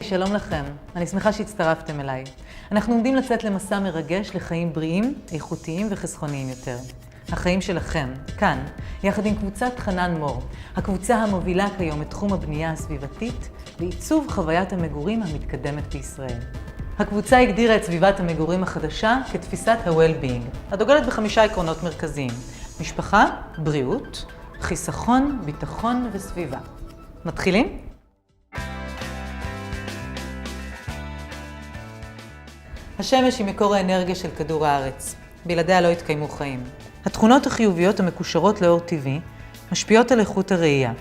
שלום לכם, אני שמחה שהצטרפתם אליי. אנחנו עומדים לצאת למסע מרגש לחיים בריאים, איכותיים וחסכוניים יותר. החיים שלכם, כאן, יחד עם קבוצת חנן מור, הקבוצה המובילה כיום את תחום הבנייה הסביבתית ועיצוב חוויית המגורים המתקדמת בישראל. הקבוצה הגדירה את סביבת המגורים החדשה כתפיסת ה-well-being, הדוגלת ב5 עקרונות מרכזיים: משפחה, בריאות, חיסכון, ביטחון וסביבה. מתחילים? השמש היא מקור האנרגיה של כדור הארץ. בלעדיה לא יתקיימו חיים. התכונות החיוביות המקושרות לאור טבעי משפיעות על איכות הראייה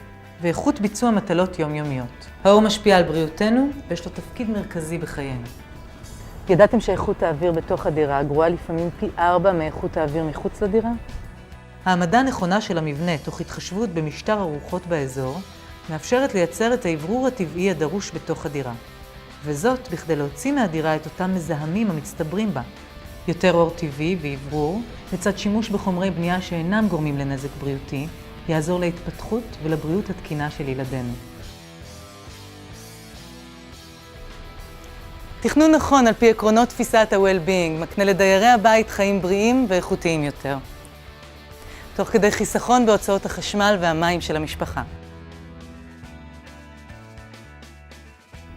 ואיכות ביצוע מטלות יומיומיות. האור משפיע על בריאותנו ויש לו תפקיד מרכזי בחיינו. ידעתם שאיכות האוויר בתוך הדירה גרועה לפעמים פי 4 מאיכות האוויר מחוץ לדירה? העמדה נכונה של המבנה תוך התחשבות במשטר הרוחות באזור מאפשרת לייצר את האוורור הטבעי הדרוש בתוך הדירה. וזאת בכדי להוציא מהדירה את אותם מזהמים המצטברים בה. יותר אור טבעי ואוורור, לצד שימוש בחומרי בנייה שאינם גורמים לנזק בריאותי, יעזור להתפתחות ולבריאות התקינה של ילדינו. תכנון נכון על פי עקרונות תפיסת ה-well-being מקנה לדיירי הבית חיים בריאים ואיכותיים יותר, תוך כדי חיסכון בהוצאות החשמל והמים של המשפחה.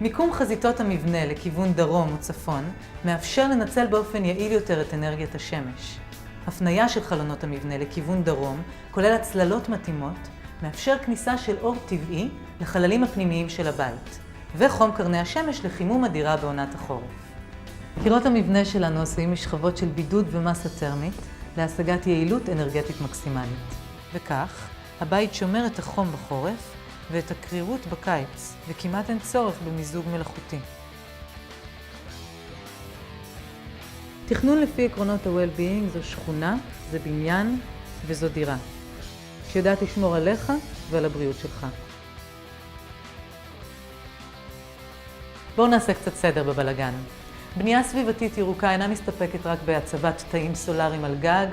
מיקום חזיתות המבנה לכיוון דרום או צפון מאפשר לנצל באופן יעיל יותר את אנרגיית השמש. הפניה של חלונות המבנה לכיוון דרום, כולל הצללות מתאימות, מאפשר כניסה של אור טבעי לחללים הפנימיים של הבית, וחום קרני השמש לחימום הדירה בעונת החורף. קירות המבנה שלנו עשויים משכבות של בידוד ומסה טרמית להשגת יעילות אנרגטית מקסימלית. וכך, הבית שומר את החום בחורף ואת הקרירות בקיץ, וכמעט אין צורך במיזוג מלאכותי. תכנון לפי עקרונות ה-well-being זו שכונה, זה בניין וזו דירה, שיודעת לשמור עליך ועל הבריאות שלך. בואו נעשה קצת סדר בבלגן. בנייה סביבתית ירוקה אינה מסתפקת רק בהצבת תאים סולאריים על גג,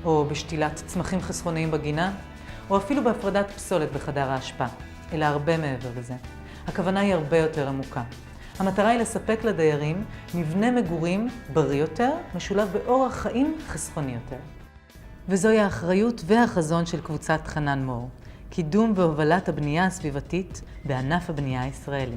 או בשתילת צמחים חסכוניים בגינה, או אפילו בהפרדת פסולת בחדר האשפה, אלא הרבה מעבר לזה. הכוונה היא הרבה יותר עמוקה. המטרה היא לספק לדיירים מבנה מגורים בריא יותר, משולב באורח חיים חסכוני יותר. וזוהי האחריות והחזון של קבוצת חנן מור, קידום והובלת הבנייה הסביבתית בענף הבנייה הישראלי.